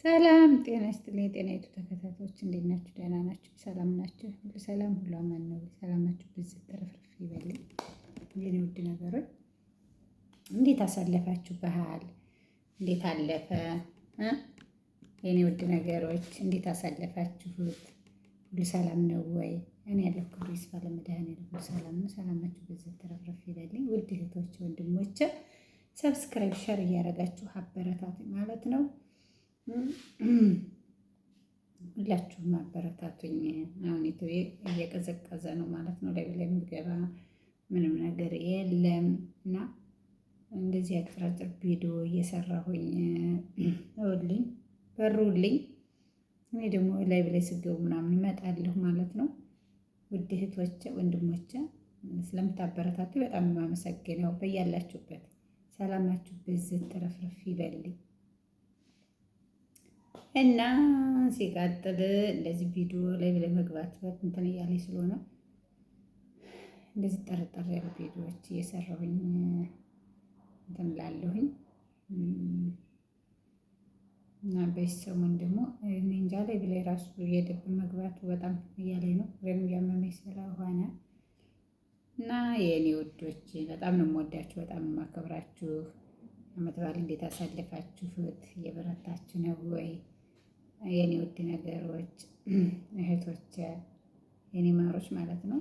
ሰላም ጤና ይስጥልኝ። ጤናይቱ ተከታታዮች እንዴት ናችሁ? ደህና ናችሁ? ሰላም ናችሁ? ሁሉ ሰላም ሁሉ አማን ነው። ሰላማችሁ ብዝት ተረፍርፍ ይበልኝ። የኔ ውድ ነገሮች እንዴት አሳለፋችሁ? ባህል እንዴት አለፈ? የኔ ውድ ነገሮች እንዴት አሳለፋችሁት? ሁሉ ሰላም ነው ወይ? እኔ ያለሁ ክብሩ ይስፋ ለመድኃኒዓለም ሁሉ ሰላም ነው። ሰላማችሁ ብዝት ተረፍርፍ ይበልኝ። ውድ እህቶች ወንድሞቼ፣ ሰብስክራይብ ሸር እያደረጋችሁ አበረታቱ ማለት ነው። ሁላችሁም አበረታቱኝ። አሁን እየቀዘቀዘ ነው ማለት ነው። ላይ የምገባ ምንም ነገር የለም እና እንደዚህ አጭራጭር ቪዲዮ እየሰራሁኝ እውልኝ በሩልኝ። እኔ ደግሞ ላይ ስገቡ ምናምን እመጣለሁ ማለት ነው። ውድ እህቶቼ ወንድሞቼ ስለምታበረታቱ በጣም የማመሰግነው። በያላችሁበት ሰላማችሁ ብዝት ተረፍርፍ ይበልኝ። እና ሲቀጥል እንደዚህ ቪዲዮ ላይ መግባት እንትን እያለኝ ስለሆነ እንደዚህ ጠርጠር ያሉ ቪዲዮዎች እየሰራሁኝ እንትን ላለሁኝ እና በዚህ ሰሞን ደግሞ እኔ እንጃ ላይ ብላይ ራሱ የደብ መግባቱ በጣም እያለኝ ነው። ወይም እያመመኝ ስለሆነ እና የእኔ ውዶች በጣም ነው የምወዳችሁ፣ በጣም ነው የማከብራችሁ። ዓመት በዓል እንዴት አሳልፋችሁት? እየበረታችሁ ነው ወይ? የኔ ውድ ነገሮች እህቶች፣ የኔ ማሮች ማለት ነው።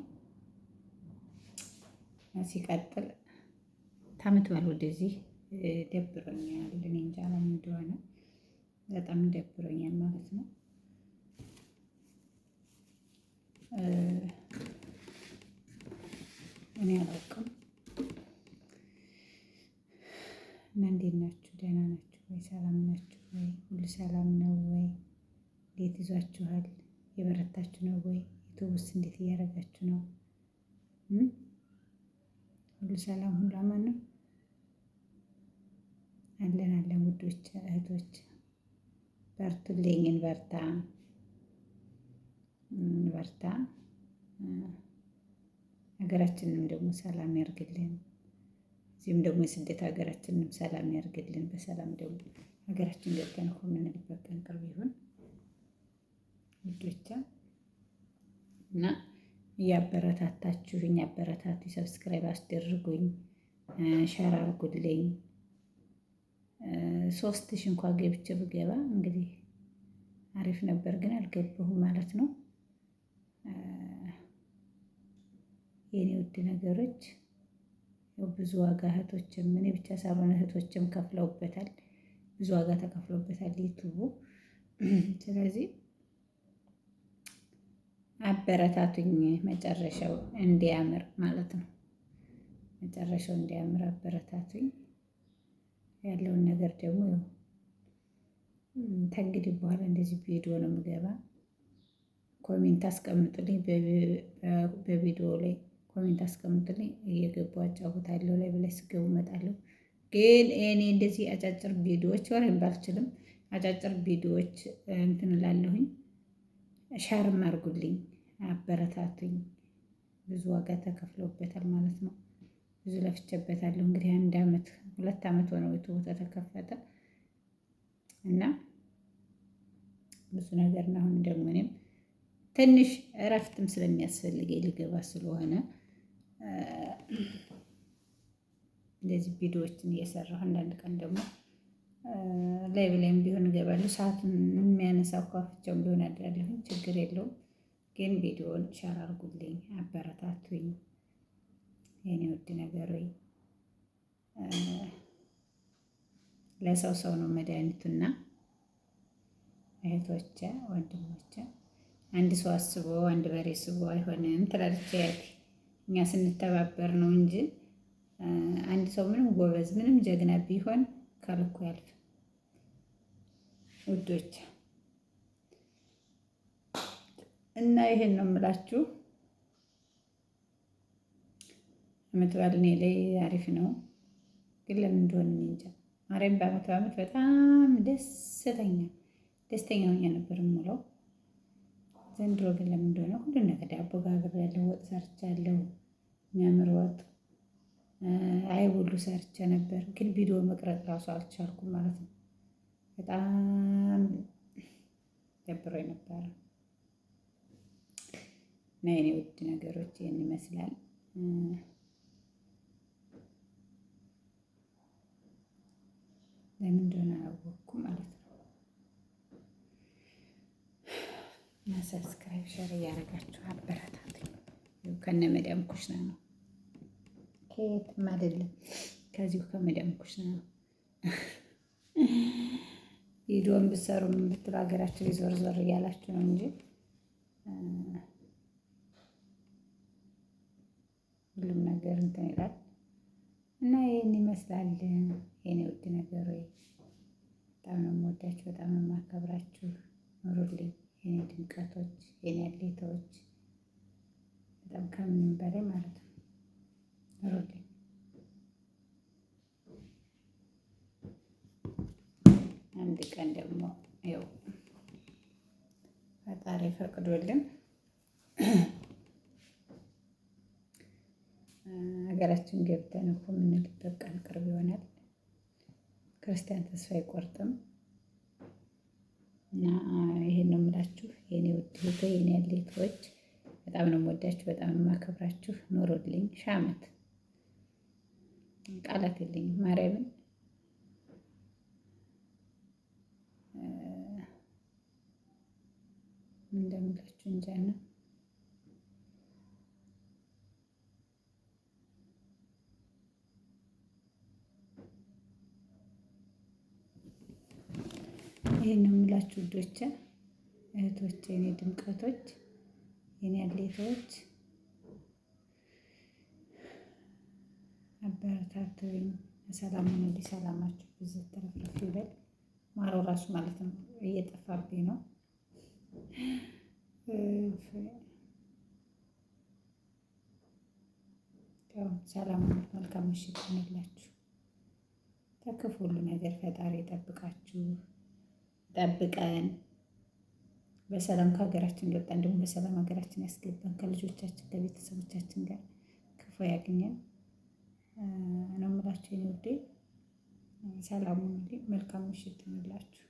ሲቀጥል ከዓመት በዓል ወደዚህ ደብሮኛል። እኔ እንጃ ለምን እንደሆነ በጣም ደብሮኛል ማለት ነው። እኔ አላውቅም። እና እንዴት ናችሁ? ደህና ናችሁ ወይ? ሰላም ናችሁ ወይ? ሁሉ ሰላም ነው ወይ? እንዴት ይዟችኋል? የበረታችሁ ነው ወይ? ዩቱብስ እንዴት እያደረጋችሁ ነው? ሁሉ ሰላም ሁሉ አማን ነው? አለን ውዶች እህቶች፣ በርቱልኝ። እንበርታ። ሀገራችንንም ደግሞ ሰላም ያርግልን። እዚህም ደግሞ የስደት ሀገራችንንም ሰላም ያርግልን። በሰላም ደግሞ ሀገራችን ገብተን እኮ የምንልበት ቀን ቅርብ ይሁን ውዶቻ። እና እያበረታታችሁኝ አበረታቱ። ሰብስክራይብ አስደርጉኝ፣ ሸር አርጉልኝ። 3000 እንኳን ገብቼ ብገባ እንግዲህ አሪፍ ነበር፣ ግን አልገባሁም ማለት ነው። የኔ ውድ ነገሮች ብዙ ዋጋ እህቶችም እኔ ብቻ ሳልሆን እህቶችም ከፍለውበታል፣ ብዙ ዋጋ ተከፍሎበታል ዩቱቡ። ስለዚህ አበረታቱኝ፣ መጨረሻው እንዲያምር ማለት ነው። መጨረሻው እንዲያምር አበረታቱኝ። ያለውን ነገር ደግሞ ተንግዲህ በኋላ እንደዚህ ቪዲዮ ነው የምገባ። ኮሜንት አስቀምጡልኝ፣ በቪዲዮ ላይ ኮሜንት አስቀምጡልኝ። እየገባሁ አጫውታለሁ፣ ላይ ብላይ ስገቡ እመጣለሁ። ግን እኔ እንደዚህ አጫጭር ቪዲዮዎች ወሬም ባልችልም አጫጭር ቪዲዮዎች እንትን እላለሁኝ። ሻርም አድርጉልኝ፣ አበረታቱኝ። ብዙ ዋጋ ተከፍሎበታል ማለት ነው። ብዙ ለፍቼበታለሁ። እንግዲህ 1 ዓመት 2 ዓመት ሆነው ዩቱብ ተከፈተ እና ብዙ ነገር ነው። አሁን ደግሞ እኔም ትንሽ እረፍትም ስለሚያስፈልገኝ ልገባ ስለሆነ እንደዚህ ቪዲዮዎችን እየሰራሁ አንዳንድ ቀን ደግሞ ላይ ብላይም ቢሆን እገባለሁ። ሰዓቱን የሚያነሳው ከፍቼውም ቢሆን አድራለሁኝ፣ ችግር የለውም። ግን ቪዲዮውን ሸር አድርጉልኝ፣ አበረታቱኝ። የኔ ውድ ነገር ወይ ለሰው ሰው ነው መድኃኒቱና እህቶቼ ወንድሞቼ፣ አንድ ሰው አስቦ አንድ በሬ ስቦ አይሆንም ትላለች ያቴ። እኛ ስንተባበር ነው እንጂ አንድ ሰው ምንም ጎበዝ ምንም ጀግና ቢሆን ከልኩ ያልፍ ውዶች። እና ይሄን ነው የምላችሁ። ዓመት በዓል እኔ ላይ አሪፍ ነው፣ ግን ለምን እንደሆነ እኔ እንጃ። ማርያም በዓመት በጣም ደስተኛ ሆኜ ነበር የምውለው። ዘንድሮ ግን ለምን እንደሆነ ሁሉን ነገር ዳቦ ጋግሬያለሁ፣ ወጥ ሰርቻለሁ፣ የሚያምር ወጥ አይብ ሁሉ ሰርቼ ነበር። ግን ቪዲዮ መቅረጽ ራሱ አልቻልኩም ማለት ነው። በጣም ደብሮኝ ነበረ እና የኔ ውድ ነገሮች ይህን ይመስላል። ለምን እንደሆነ አላወቅኩም ማለት ነው። እና ሰብስክራይብ ሸር እያደረጋችሁ አበረታቱኝ። ከነ መዳም ኩሽና ነው፣ ከየትም አይደለም፣ ከዚሁ ከመዳም ኩሽና ነው። ቪዲዮን ብትሰሩ ምን ብትሉ ሀገራችሁ ዞር ዞር እያላችሁ ነው እንጂ ሁሉም ነገር እንትን ይላል እና ይህን ይመስላል የኔ ውድ ነገር። ወይ በጣም ነው የምወዳችሁ፣ በጣም ነው የማከብራችሁ። ኑሩልኝ የኔ ድምቀቶች፣ የኔ አሌታዎች፣ በጣም ከምንም በላይ ማለት ነው። ኑሩልኝ። አንድ ቀን ደግሞ ያው ፈጣሪ ፈቅዶልን ሀገራችን ገብተን እኮ የምንልበት ቀን ቅርብ ይሆናል። ክርስቲያን ተስፋ አይቆርጥም እና ይሄን ነው የምላችሁ የኔ ውድ እህቴ፣ የኔ አሌቶች፣ በጣም ነው የምወዳችሁ፣ በጣም ነው የማከብራችሁ። ኑሩልኝ። ሺህ ዓመት ቃላት የለኝም ማርያምን። እንደምላችሁ እንጃ ነው። ይሄን ነው የምላችሁ ውዶቼ፣ እህቶቼ፣ የኔ ድምቀቶች፣ የኔ አሌቶች፣ አበረታቱኝ። ሰላም ነው። ሰላማችሁ ብዙ ተረፍረፍ ይበል። ማረው ራሱ ማለት ነው እየጠፋብኝ ነው። ሰላም፣ መልካም ምሽት ይሁንላችሁ። ከክፉ ሁሉ ነገር ፈጣሪ ይጠብቃችሁ፣ ጠብቀን በሰላም ከሀገራችን ገብተን ደግሞ በሰላም ሀገራችን ያስገባን፣ ከልጆቻችን ከቤተሰቦቻችን ጋር ክፉ ያግኘን ነው የምላችሁ የኔ ውዴ። ሰላም ሁኑልኝ። መልካም ምሽት ይሁንላችሁ።